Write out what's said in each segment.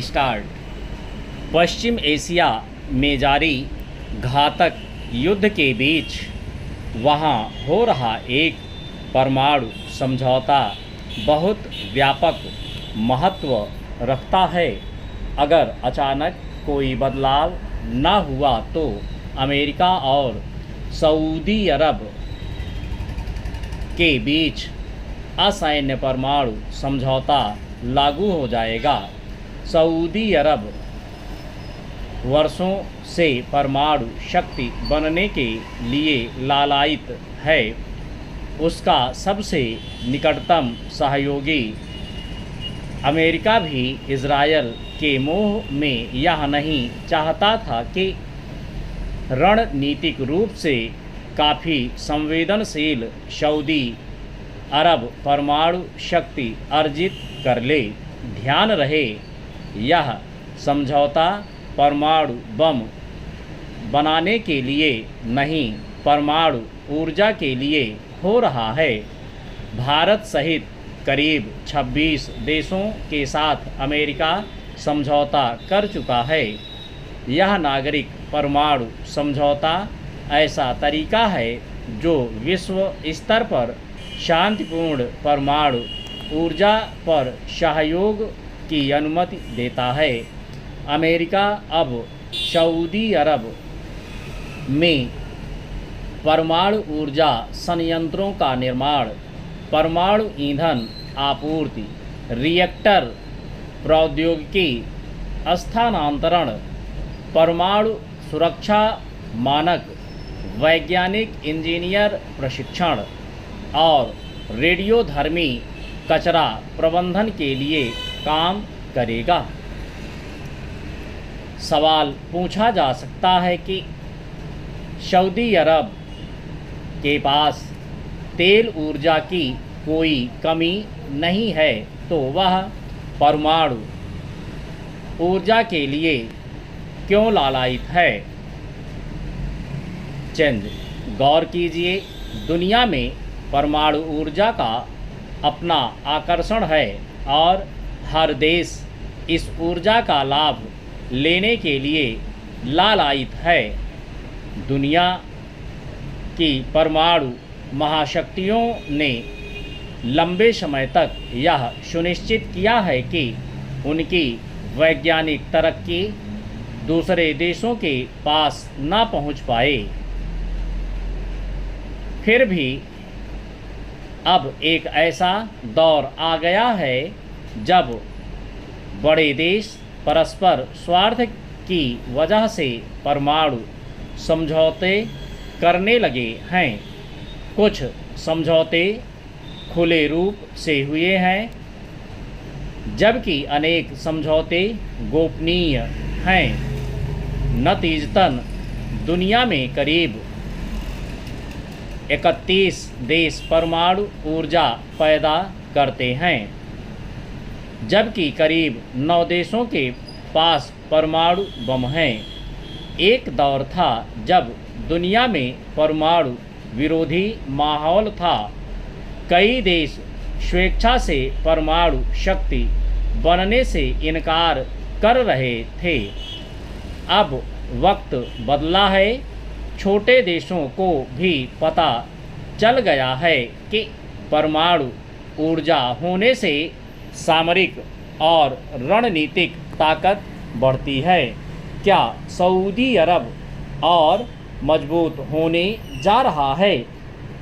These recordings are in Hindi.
स्टार्ट। पश्चिम एशिया में जारी घातक युद्ध के बीच वहां हो रहा एक परमाणु समझौता बहुत व्यापक महत्व रखता है। अगर अचानक कोई बदलाव न हुआ तो अमेरिका और सऊदी अरब के बीच असैन्य परमाणु समझौता लागू हो जाएगा। सऊदी अरब वर्षों से परमाणु शक्ति बनने के लिए लालायित है। उसका सबसे निकटतम सहयोगी अमेरिका भी इजरायल के मोह में यह नहीं चाहता था कि रणनीतिक रूप से काफ़ी संवेदनशील सऊदी अरब परमाणु शक्ति अर्जित कर ले। ध्यान रहे, यह समझौता परमाणु बम बनाने के लिए नहीं, परमाणु ऊर्जा के लिए हो रहा है। भारत सहित करीब 26 देशों के साथ अमेरिका समझौता कर चुका है। यह नागरिक परमाणु समझौता ऐसा तरीका है जो विश्व स्तर पर शांतिपूर्ण परमाणु ऊर्जा पर सहयोग की अनुमति देता है। अमेरिका अब सऊदी अरब में परमाणु ऊर्जा संयंत्रों का निर्माण, परमाणु ईंधन आपूर्ति, रिएक्टर प्रौद्योगिकी स्थानांतरण, परमाणु सुरक्षा मानक, वैज्ञानिक इंजीनियर प्रशिक्षण और रेडियोधर्मी कचरा प्रबंधन के लिए काम करेगा। सवाल पूछा जा सकता है कि सऊदी अरब के पास तेल ऊर्जा की कोई कमी नहीं है तो वह परमाणु ऊर्जा के लिए क्यों लालायित है? चंद गौर कीजिए, दुनिया में परमाणु ऊर्जा का अपना आकर्षण है और हर देश इस ऊर्जा का लाभ लेने के लिए लालायित है। दुनिया की परमाणु महाशक्तियों ने लंबे समय तक यह सुनिश्चित किया है कि उनकी वैज्ञानिक तरक्की दूसरे देशों के पास न पहुंच पाए। फिर भी अब एक ऐसा दौर आ गया है जब बड़े देश परस्पर स्वार्थ की वजह से परमाणु समझौते करने लगे हैं। कुछ समझौते खुले रूप से हुए हैं, जबकि अनेक समझौते गोपनीय हैं। नतीजतन दुनिया में करीब 31 देश परमाणु ऊर्जा पैदा करते हैं, जबकि करीब 9 देशों के पास परमाणु बम हैं। एक दौर था जब दुनिया में परमाणु विरोधी माहौल था। कई देश स्वेच्छा से परमाणु शक्ति बनने से इनकार कर रहे थे। अब वक्त बदला है। छोटे देशों को भी पता चल गया है कि परमाणु ऊर्जा होने से सामरिक और रणनीतिक ताकत बढ़ती है। क्या सऊदी अरब और मजबूत होने जा रहा है?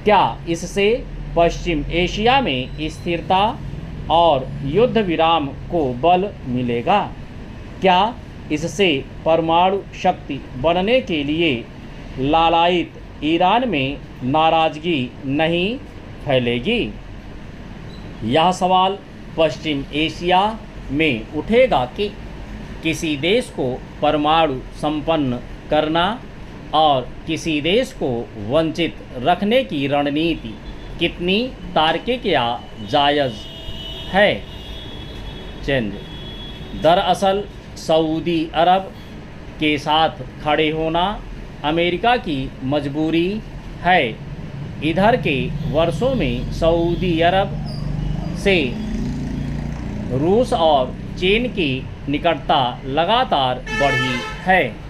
क्या इससे पश्चिम एशिया में स्थिरता और युद्ध विराम को बल मिलेगा? क्या इससे परमाणु शक्ति बनने के लिए लालायित ईरान में नाराजगी नहीं फैलेगी? यह सवाल पश्चिम एशिया में उठेगा कि किसी देश को परमाणु संपन्न करना और किसी देश को वंचित रखने की रणनीति कितनी तार्किक या जायज़ है। दरअसल सऊदी अरब के साथ खड़े होना अमेरिका की मजबूरी है। इधर के वर्षों में सऊदी अरब से रूस और चीन की निकटता लगातार बढ़ी है।